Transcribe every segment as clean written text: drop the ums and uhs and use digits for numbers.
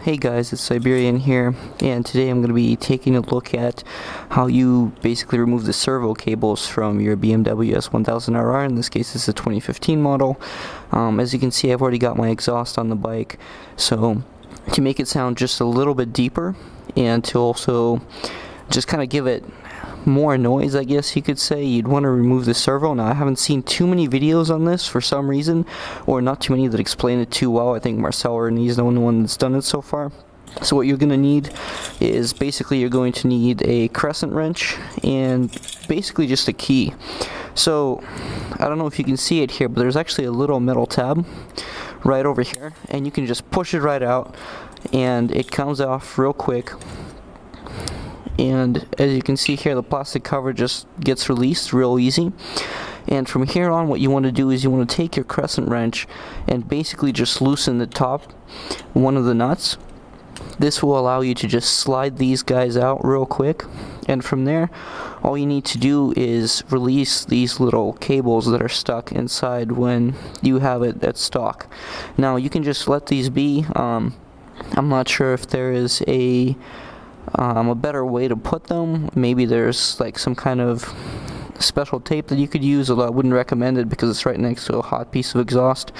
Hey guys, it's Siberian here, and today I'm going to be taking a look at how you basically remove the servo cables from your BMW S1000RR. In this case, it's a 2015 model. As you can see, I've already got my exhaust on the bike, so to make it sound just a little bit deeper, and to also just kind of give it more noise, I guess you could say, you'd want to remove the servo. Now, I haven't seen too many videos on this for some reason, or not too many that explain it too well. I think Marcel is the only one that's done it so far. So what you're going to need is basically you're going to need a crescent wrench and basically just a key. So I don't know if you can see it here, but there's actually a little metal tab right over here, and you can just push it right out and it comes off real quick. And as you can see here, the plastic cover just gets released real easy. And from here on, what you want to do is you want to take your crescent wrench and basically just loosen the top one of the nuts. This will allow you to just slide these guys out real quick, and from there all you need to do is release these little cables that are stuck inside when you have it at stock. Now you can just let these be. I'm not sure if there is a better way to put them. Maybe there's like some kind of special tape that you could use, although I wouldn't recommend it because it's right next to a hot piece of exhaust.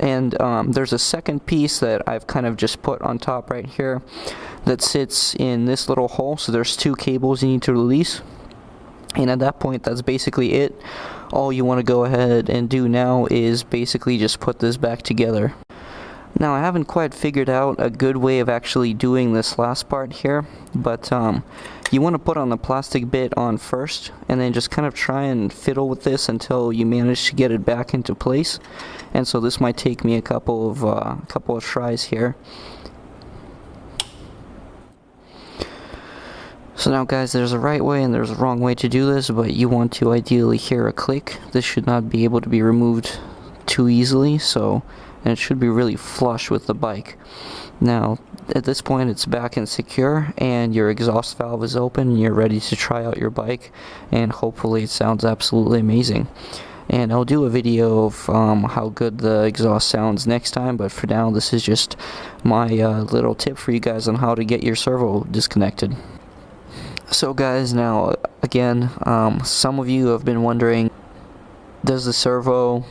And there's a second piece that I've kind of just put on top right here that sits in this little hole. So there's two cables you need to release, and at that point that's basically it. All you want to go ahead and do now is basically just put this back together. Now, I haven't quite figured out a good way of actually doing this last part here, but you want to put on the plastic bit on first, and then just kind of try and fiddle with this until you manage to get it back into place. And so this might take me a couple of tries here. So now guys, there's a right way and there's a wrong way to do this, but you want to ideally hear a click. This should not be able to be removed too easily, and it should be really flush with the bike. Now, at this point it's back and secure, and your exhaust valve is open, and you're ready to try out your bike, and hopefully it sounds absolutely amazing. And I'll do a video of how good the exhaust sounds next time, but for now this is just my little tip for you guys on how to get your servo disconnected. So guys, now again, some of you have been wondering, does the servo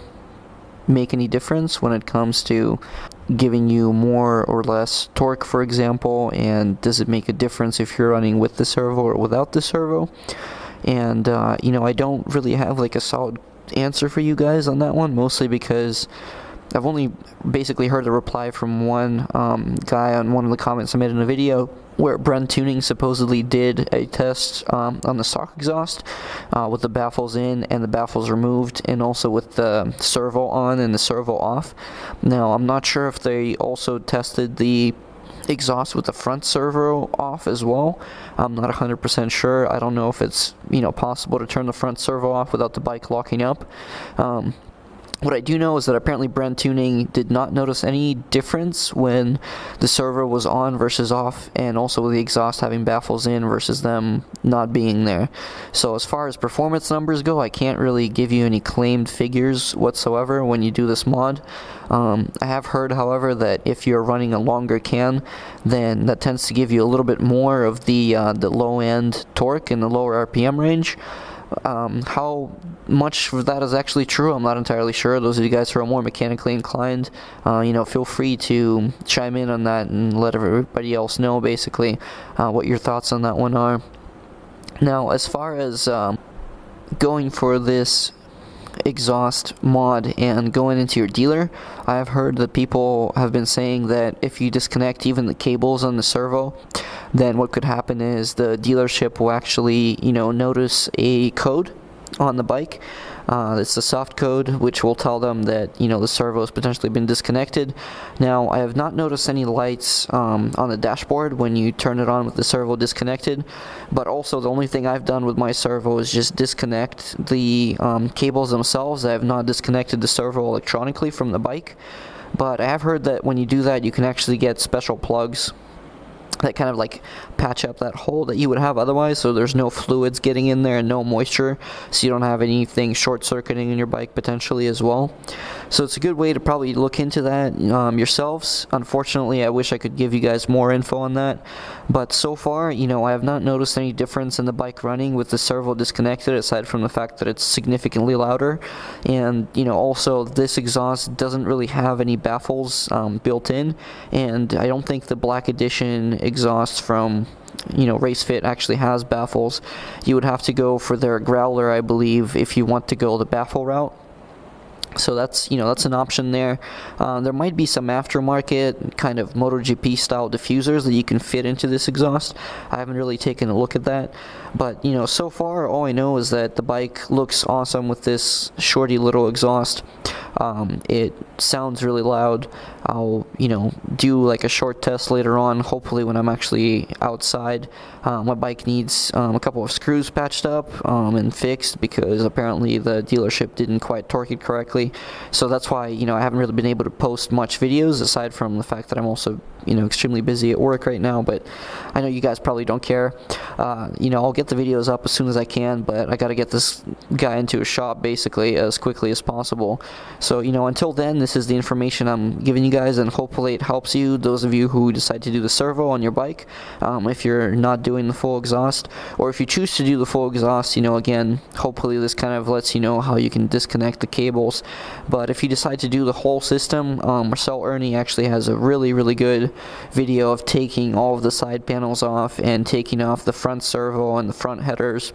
make any difference when it comes to giving you more or less torque, for example, and does it make a difference if you're running with the servo or without the servo? And you know, I don't really have like a solid answer for you guys on that one, mostly because I've only basically heard a reply from one guy on one of the comments I made in a video where Brent Tuning supposedly did a test on the stock exhaust with the baffles in and the baffles removed, and also with the servo on and the servo off. Now, I'm not sure if they also tested the exhaust with the front servo off as well. I'm not 100% sure. I don't know if it's, you know, possible to turn the front servo off without the bike locking up. What I do know is that apparently Brent Tuning did not notice any difference when the servo was on versus off, and also with the exhaust having baffles in versus them not being there. So as far as performance numbers go, I can't really give you any claimed figures whatsoever when you do this mod. I have heard, however, that if you're running a longer can, then that tends to give you a little bit more of the low-end torque in the lower RPM range. How much of that is actually true, I'm not entirely sure. Those of you guys who are more mechanically inclined, you know, feel free to chime in on that and let everybody else know basically what your thoughts on that one are. Now, as far as going for this exhaust mod and going into your dealer, I have heard that people have been saying that if you disconnect even the cables on the servo, then what could happen is the dealership will actually, you know, notice a code on the bike. It's a soft code which will tell them that, you know, the servo has potentially been disconnected. Now, I have not noticed any lights on the dashboard when you turn it on with the servo disconnected, but also the only thing I've done with my servo is just disconnect the cables themselves. I have not disconnected the servo electronically from the bike, but I have heard that when you do that, you can actually get special plugs that kind of like patch up that hole that you would have otherwise, so there's no fluids getting in there and no moisture, so you don't have anything short-circuiting in your bike potentially as well. So it's a good way to probably look into that yourselves. Unfortunately, I wish I could give you guys more info on that, but so far, you know, I have not noticed any difference in the bike running with the servo disconnected, aside from the fact that it's significantly louder. And you know, also this exhaust doesn't really have any baffles built in, and I don't think the Black Edition exhaust from, you know, Race Fit actually has baffles. You would have to go for their growler, I believe, if you want to go the baffle route. So that's, you know, that's an option there. There might be some aftermarket kind of MotoGP style diffusers that you can fit into this exhaust. I haven't really taken a look at that, but you know, so far all I know is that the bike looks awesome with this shorty little exhaust. It sounds really loud. I'll, you know, do like a short test later on, hopefully when I'm actually outside. My bike needs a couple of screws patched up and fixed, because apparently the dealership didn't quite torque it correctly. So that's why, you know, I haven't really been able to post much videos, aside from the fact that I'm also, you know, extremely busy at work right now. But I know you guys probably don't care. You know, I'll get the videos up as soon as I can, but I gotta get this guy into a shop basically as quickly as possible. So, you know, until then, this is the information I'm giving you guys, and hopefully it helps you, those of you who decide to do the servo on your bike, if you're not doing the full exhaust, or if you choose to do the full exhaust. You know, again, hopefully this kind of lets you know how you can disconnect the cables. But if you decide to do the whole system, Marcel Ernie actually has a really good video of taking all of the side panels off and taking off the front servo and the front headers,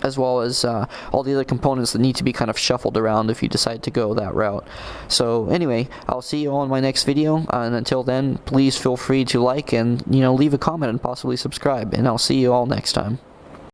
as well as all the other components that need to be kind of shuffled around if you decide to go that route. So anyway, I'll see you all in my next video, and until then, please feel free to like and, you know, leave a comment and possibly subscribe, and I'll see you all next time.